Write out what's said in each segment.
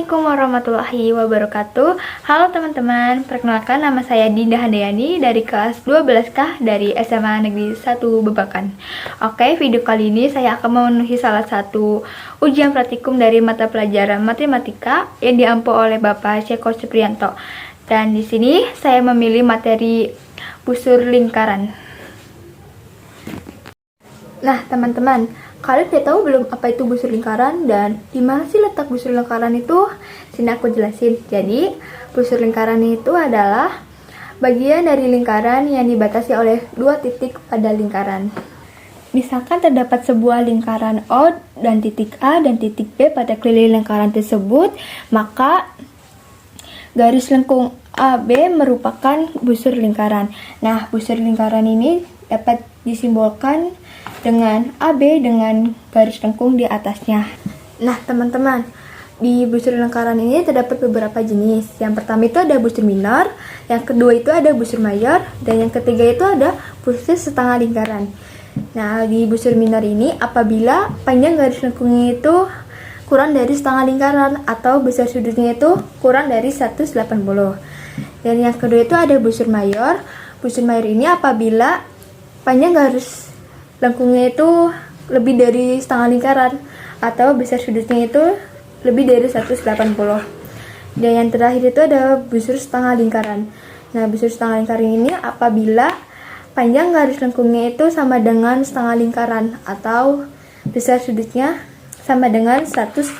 Assalamualaikum warahmatullahi wabarakatuh. Halo teman-teman, perkenalkan nama saya Dinda Handayani dari kelas 12K dari SMA Negeri 1 Babakan. Oke, video kali ini saya akan memenuhi salah satu ujian praktikum dari mata pelajaran matematika yang diampu oleh Bapak Ceko Supriyanto. Dan di sini saya memilih materi busur lingkaran. Nah, teman-teman, kalian udah tahu belum apa itu busur lingkaran dan di mana sih letak busur lingkaran itu? Sini aku jelasin. Jadi, busur lingkaran itu adalah bagian dari lingkaran yang dibatasi oleh dua titik pada lingkaran. Misalkan terdapat sebuah lingkaran O dan titik A dan titik B pada keliling lingkaran tersebut, maka garis lengkung AB merupakan busur lingkaran. Nah, busur lingkaran ini dapat disimbolkan dengan AB dengan garis lengkung di atasnya. Nah, teman-teman, di busur lingkaran ini terdapat beberapa jenis. Yang pertama itu ada busur minor, yang kedua itu ada busur mayor, dan yang ketiga itu ada busur setengah lingkaran. Nah, di busur minor ini apabila panjang garis lengkungnya itu kurang dari setengah lingkaran atau besar sudutnya itu kurang dari 180. Dan yang kedua itu ada busur mayor. Busur mayor ini apabila panjang garis lengkungnya itu lebih dari setengah lingkaran atau besar sudutnya itu lebih dari 180. Dan yang terakhir itu ada busur setengah lingkaran. Nah, busur setengah lingkaran ini apabila panjang garis lengkungnya itu sama dengan setengah lingkaran atau besar sudutnya sama dengan 180.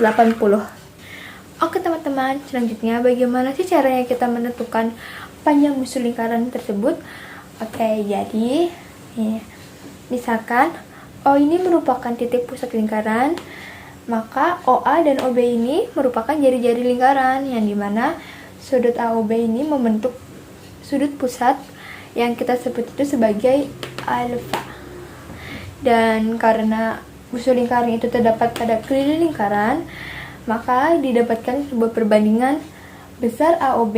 Oke teman-teman, selanjutnya bagaimana sih caranya kita menentukan panjang busur lingkaran tersebut? Oke, jadi misalkan O ini merupakan titik pusat lingkaran, maka OA dan OB ini merupakan jari-jari lingkaran yang dimana sudut AOB ini membentuk sudut pusat yang kita sebut itu sebagai alfa. Dan karena busur lingkaran itu terdapat pada keliling lingkaran, maka didapatkan sebuah perbandingan besar AOB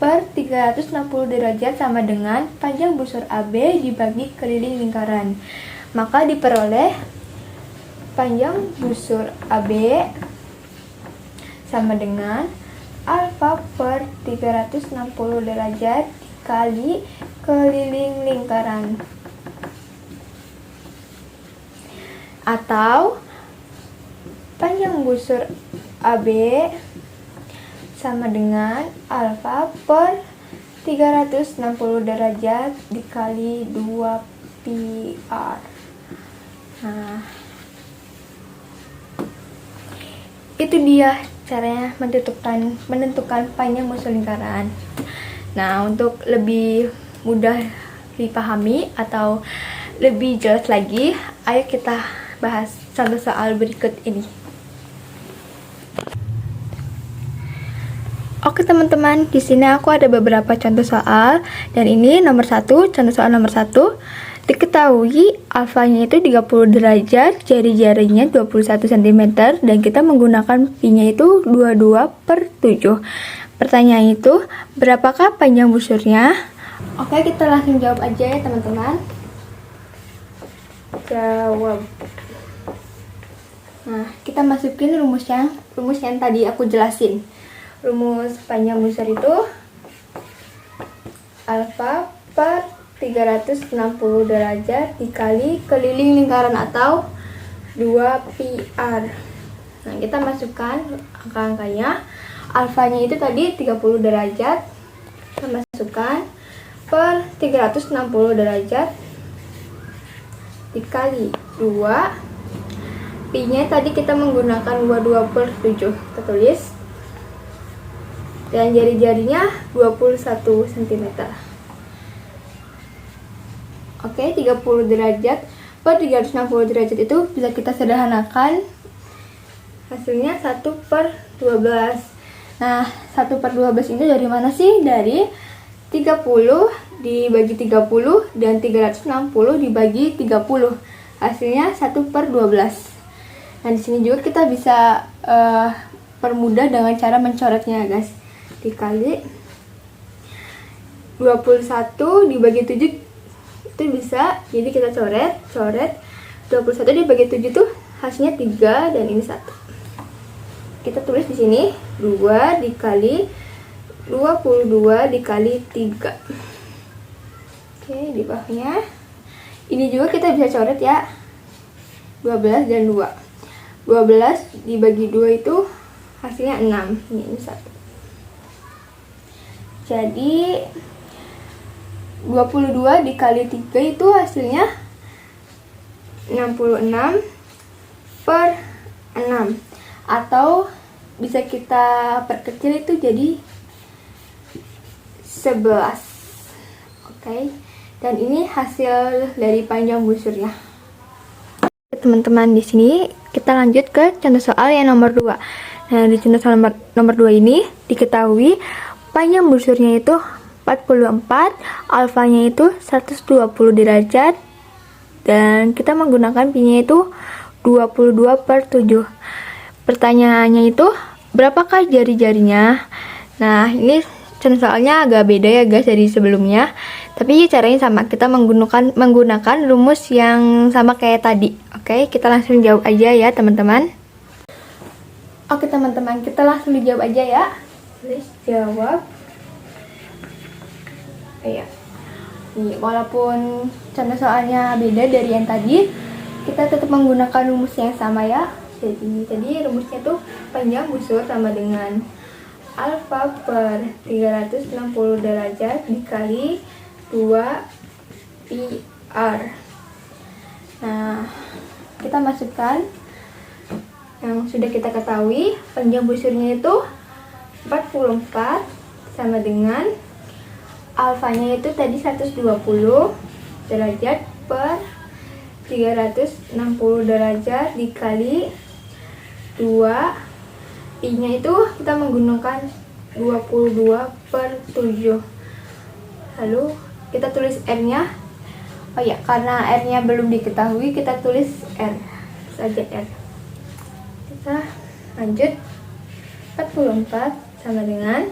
per 360 derajat sama dengan panjang busur AB dibagi keliling lingkaran. Maka diperoleh panjang busur AB sama dengan alfa per 360 derajat dikali keliling lingkaran. Atau panjang busur AB sama dengan alfa per 360 derajat dikali 2 PR. Nah, itu dia caranya menentukan panjang busur lingkaran. Nah, untuk lebih mudah dipahami atau lebih jelas lagi, ayo kita bahas contoh soal berikut ini. Oke teman-teman, di sini aku ada beberapa contoh soal dan ini contoh soal nomor 1. Diketahui alfanya itu 30 derajat, jari-jarinya 21 cm dan kita menggunakan pi-nya itu 22/7. Pertanyaan itu, berapakah panjang busurnya? Oke, kita langsung jawab aja ya teman-teman. Jawab. Nah, kita masukin rumus yang tadi aku jelasin. Rumus panjang busur itu alfa per 360 derajat dikali keliling lingkaran atau 2 PR. Nah, kita masukkan angka-angkanya. Alfanya itu tadi 30 derajat. Kita masukkan per 360 derajat dikali 2. Pi-nya tadi kita menggunakan 22/7. Kita tulis. Dan jari-jarinya 21 cm. Oke, 30 derajat per 360 derajat itu bisa kita sederhanakan. Hasilnya 1/12. Nah, 1/12 ini dari mana sih? Dari 30 dibagi 30 dan 360 dibagi 30. Hasilnya 1/12. Nah, di sini juga kita bisa permudah dengan cara mencoretnya, guys. Dikali 21 dibagi 7 itu bisa, jadi kita coret 21 dibagi 7 tuh hasilnya 3 dan ini 1. kita tulis di sini 2 dikali 22 dikali 3. Oke, di bawahnya ini juga kita bisa coret ya, 12 dan 2. 12 dibagi 2 itu hasilnya 6. Ini 1. Jadi 22 dikali 3 itu hasilnya 66 per 6, atau bisa kita perkecil itu jadi 11. Oke. Dan ini hasil dari panjang busurnya. Teman-teman, di sini kita lanjut ke contoh soal yang nomor 2. Nah, di contoh soal nomor 2 ini diketahui panjang busurnya itu 44, alfanya itu 120 derajat, dan kita menggunakan pi-nya itu 22/7. Pertanyaannya itu, berapakah jari-jarinya? Nah, ini contoh soalnya agak beda ya guys dari sebelumnya, tapi caranya sama, kita menggunakan rumus yang sama kayak tadi. Oke, kita langsung jawab aja ya teman-teman. Oke teman-teman, kita langsung dijawab aja ya. Please jawab. Iya. Nih, walaupun contoh soalnya beda dari yang tadi, kita tetap menggunakan rumus yang sama ya. Jadi rumusnya tuh panjang busur sama dengan alfa per 360 derajat dikali 2 pi r. Nah, kita masukkan yang sudah kita ketahui, panjang busurnya itu 44 sama dengan alfanya itu tadi 120 derajat per 360 derajat dikali 2, pi-nya itu kita menggunakan 22/7. Lalu kita tulis r-nya. Oh ya, karena r-nya belum diketahui, kita tulis r saja, r. Kita lanjut. 44 sama dengan,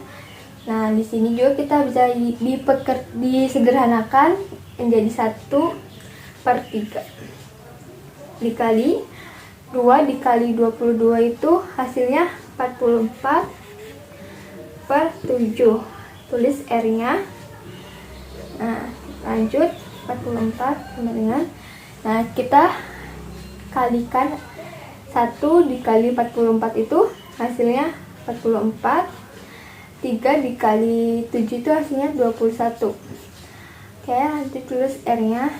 nah di sini juga kita bisa disederhanakan menjadi 1/3 dikali 2 dikali 22 itu hasilnya 44/7. Tulis r-nya. Nah, lanjut. 44 sama dengan, nah kita kalikan 1 dikali 44 itu hasilnya 44, 3 dikali 7 itu hasilnya 21. Oke, nanti tulis r-nya.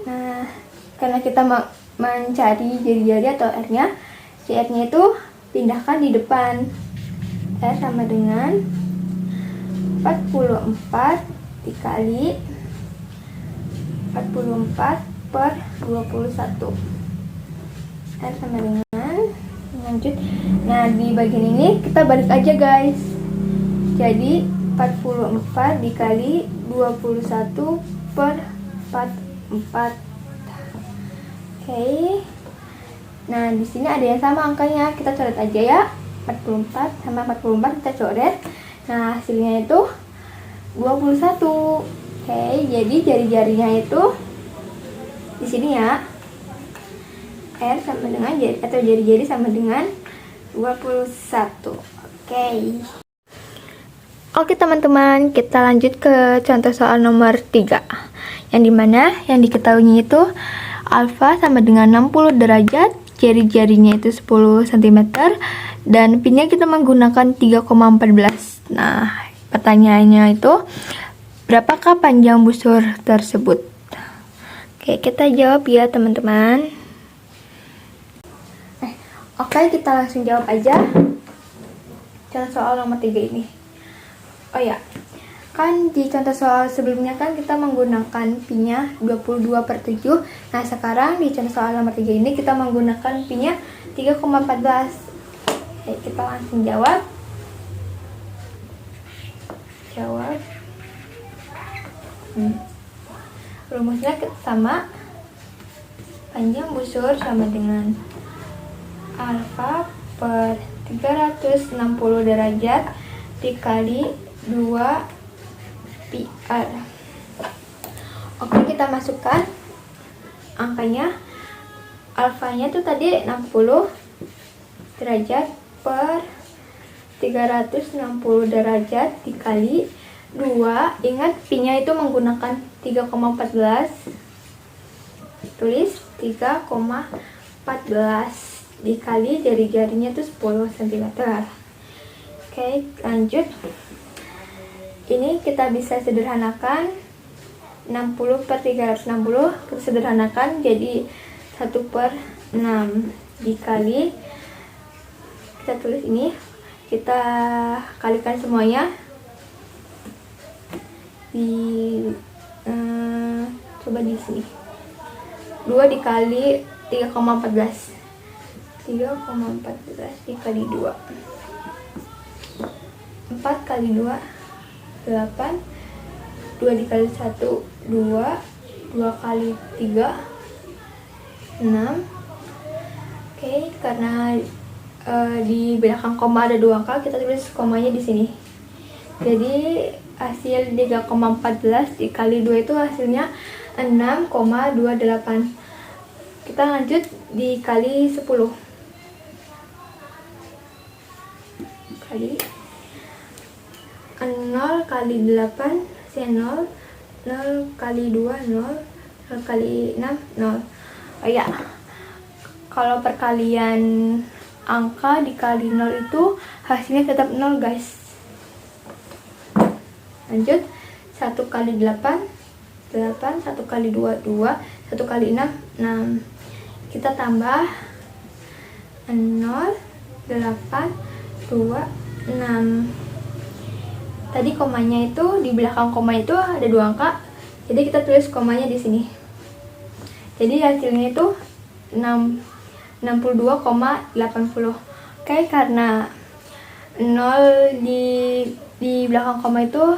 Nah, karena kita mencari jari-jari atau r-nya, si r-nya itu pindahkan di depan. R sama dengan 44 dikali 44/21. R sama dengan, lanjut. Nah, di bagian ini kita balik aja guys. Jadi 44 dikali 21/44. Oke. Nah, di sini ada yang sama angkanya, kita coret aja ya. 44 sama 44 kita coret. Nah, hasilnya itu 21. Oke, jadi jari-jarinya itu di sini ya. R sama dengan atau jari-jari sama dengan 21. Oke teman-teman, kita lanjut ke contoh soal nomor 3. Yang dimana yang diketahuinya itu alfa sama dengan 60 derajat, jari-jarinya itu 10 cm, dan pi-nya kita menggunakan 3,14. Nah, pertanyaannya itu, berapakah panjang busur tersebut? Oke, kita jawab ya teman-teman. Oke, kita langsung jawab aja contoh soal nomor 3 ini. Oh ya, kan di contoh soal sebelumnya kan kita menggunakan pi-nya 22/7. Nah, sekarang di contoh soal nomor 3 ini kita menggunakan pi-nya 3,14. Oke, kita langsung jawab. Rumusnya sama, panjang busur sama dengan alfa per 360 derajat dikali 2 pi r. Oke, kita masukkan angkanya. alfanya tuh tadi 60 derajat per 360 derajat dikali 2. Ingat pi-nya itu menggunakan 3,14. Tulis 3,14 dikali jari-jarinya itu 10 cm. Oke, lanjut. Ini kita bisa sederhanakan 60 per 360 kita sederhanakan jadi 1/6 dikali, kita tulis ini, kita kalikan semuanya di coba di sini 2 dikali 3,14 dikali 2, 4 kali 2 8, 2 dikali 1 2, 2 kali 3 6. Oke, karena di belakang koma ada 2 angka, kita tulis komanya di sini. Jadi hasil 3,14 dikali 2 itu hasilnya 6,28. Kita lanjut dikali 10 kali 0 kali 8 0, 0 kali 2 0, 0 kali 6 0. Oh ya, kalau perkalian angka dikali 0 itu hasilnya tetap 0 guys. Lanjut, 1 kali 8 8, 1 kali 2 2, 1 kali 6 6. Kita tambah 0 8 2 6. Tadi komanya itu di belakang koma itu ada 2 angka, jadi kita tulis komanya di sini. Jadi hasilnya itu 62,80. Oke, karena 0 di belakang koma itu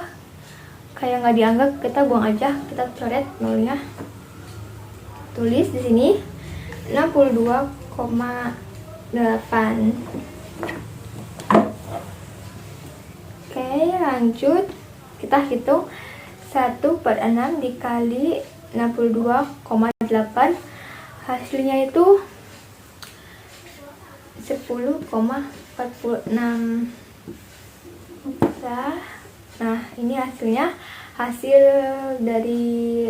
kayak nggak dianggap, kita buang aja, kita coret 0-nya. Tulis di sini 62,8. Oke, lanjut. Kita hitung 1/6 dikali 62,8. Hasilnya itu 10,46. Nah, ini hasilnya. Hasil dari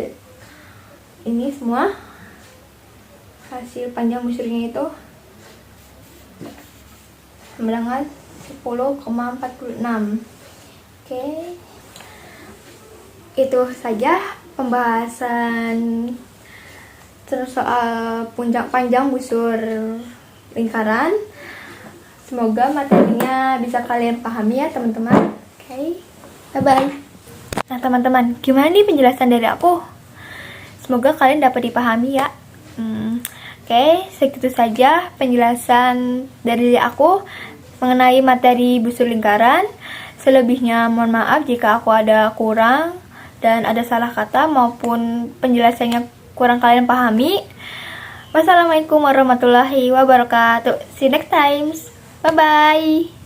ini semua, hasil panjang busurnya itu sama dengan 10,46. Oke, itu saja pembahasan soal panjang busur lingkaran. Semoga materinya bisa kalian pahami ya teman-teman. Oke, bye-bye. Nah teman-teman, gimana nih penjelasan dari aku? Semoga kalian dapat dipahami ya. Oke, segitu saja penjelasan dari aku mengenai materi busur lingkaran. Selebihnya mohon maaf jika aku ada kurang dan ada salah kata maupun penjelasannya kurang kalian pahami. Wassalamualaikum warahmatullahi wabarakatuh. See you next time. Bye bye.